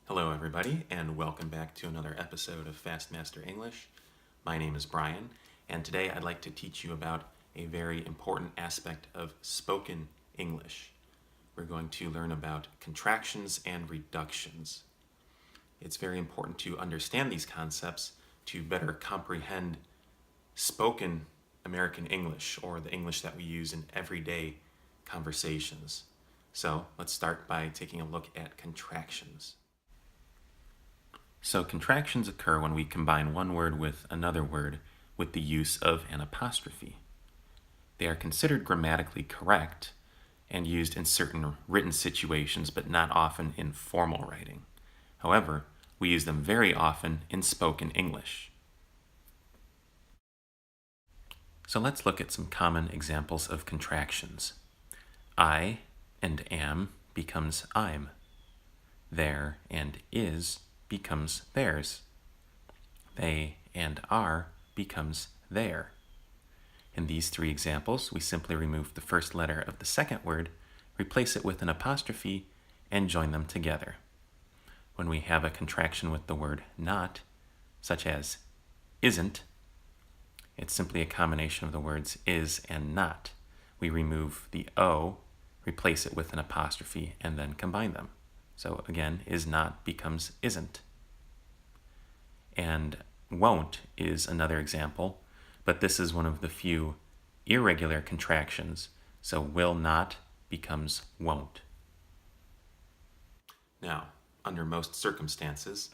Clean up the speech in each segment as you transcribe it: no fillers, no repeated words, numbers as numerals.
Hello, everybody, and welcome back to another episode of Fast Master English. My name is Brian, and today I'd like to teach you about a very important aspect of spoken English. We're going to learn about contractions and reductions. It's very important to understand these concepts to better comprehend spoken American English, or the English that we use in everyday conversations. So let's start by taking a look at contractions. So contractions occur when we combine one word with another word with the use of an apostrophe. They are considered grammatically correct and used in certain written situations, but not often in formal writing. However, we use them very often in spoken English. So let's look at some common examples of contractions. I and am becomes I'm. There and is becomes theirs. They and are becomes their. In these three examples, we simply remove the first letter of the second word, replace it with an apostrophe, and join them together. When we have a contraction with the word not, such as isn't, it's simply a combination of the words is and not. We remove the O, replace it with an apostrophe, and then combine them. So again, is not becomes isn't. And won't is another example, but this is one of the few irregular contractions, so will not becomes won't. Now, under most circumstances,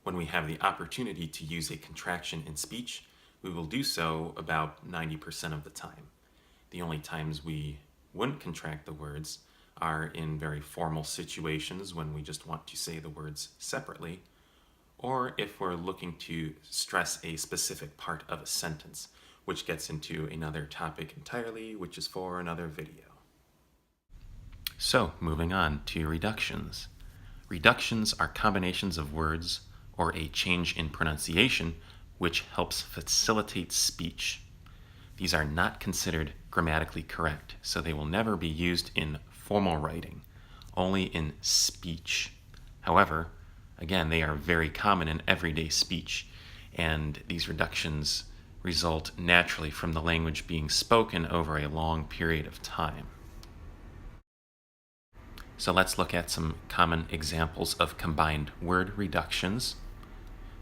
when we have the opportunity to use a contraction in speech, we will do so about 90% of the time. The only times we wouldn't contract the words are in very formal situations when we just want to say the words separately, or if we're looking to stress a specific part of a sentence, which gets into another topic entirely, which is for another video. So, moving on to reductions. Reductions are combinations of words or a change in pronunciation which helps facilitate speech. These are not considered grammatically correct, so they will never be used in formal writing, only in speech. However, again, they are very common in everyday speech, and these reductions result naturally from the language being spoken over a long period of time. So let's look at some common examples of combined word reductions.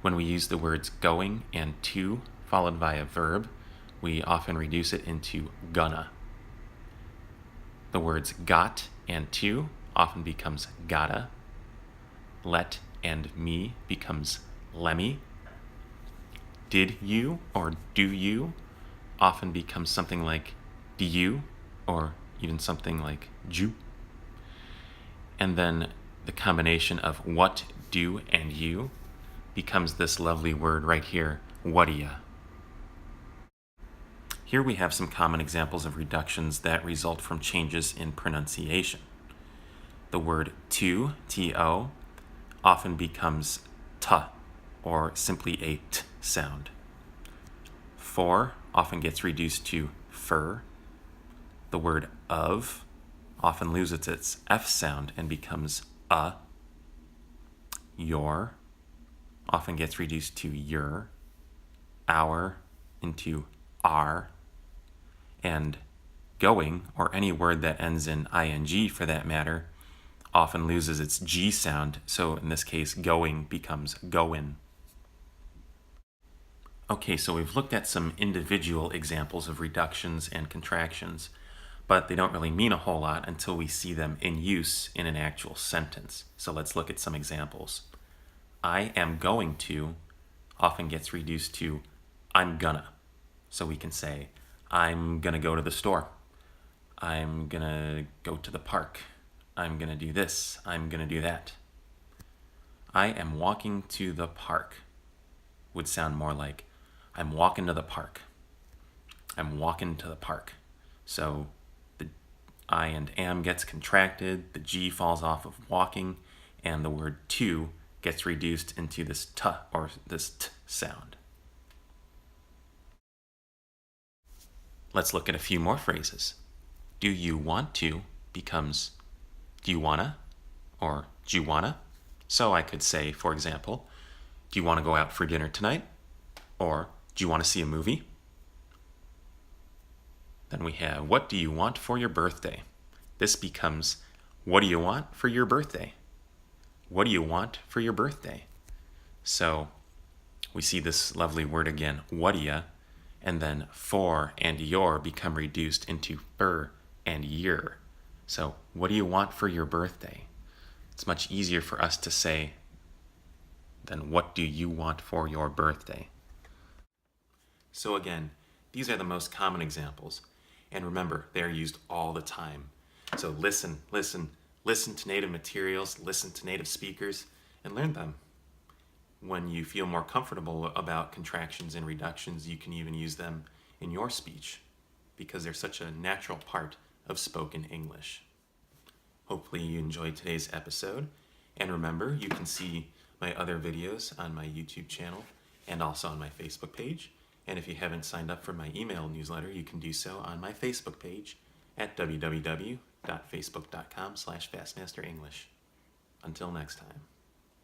When we use the words going and to followed by a verb, we often reduce it into gonna. The words got and to often becomes gotta. Let and me becomes lemmy. Did you or do you often becomes something like do you, or even something like ju. And then the combination of what, do, and you becomes this lovely word right here, what'ya. Here we have some common examples of reductions that result from changes in pronunciation. The word to, to, often becomes ta, or simply a t sound. For often gets reduced to fur. The word of often loses its F sound and becomes a. Your often gets reduced to your. Our into are. And going, or any word that ends in ing for that matter, often loses its G sound, so in this case, going becomes goin'. Okay, so we've looked at some individual examples of reductions and contractions, but they don't really mean a whole lot until we see them in use in an actual sentence. So let's look at some examples. I am going to often gets reduced to I'm gonna. So we can say, I'm gonna go to the store. I'm gonna go to the park. I'm gonna do this. I'm gonna do that. I am walking to the park would sound more like I'm walking to the park. I'm walking to the park. So the I and am gets contracted, the G falls off of walking, and the word to gets reduced into this t, or this t sound. Let's look at a few more phrases. Do you want to becomes do you wanna, or do you wanna? So I could say, for example, do you want to go out for dinner tonight? Or do you want to see a movie? Then we have, what do you want for your birthday? This becomes, what do you want for your birthday? What do you want for your birthday? So we see this lovely word again, what do ya? And then for and your become reduced into fur and year. So what do you want for your birthday? It's much easier for us to say than what do you want for your birthday? So again, these are the most common examples. And remember, they're used all the time. So listen to native materials, listen to native speakers, and learn them. When you feel more comfortable about contractions and reductions, you can even use them in your speech because they're such a natural part of spoken English. Hopefully you enjoyed today's episode. And remember, you can see my other videos on my YouTube channel and also on my Facebook page. And if you haven't signed up for my email newsletter, you can do so on my Facebook page at www.facebook.com/FastmasterEnglish. Until next time.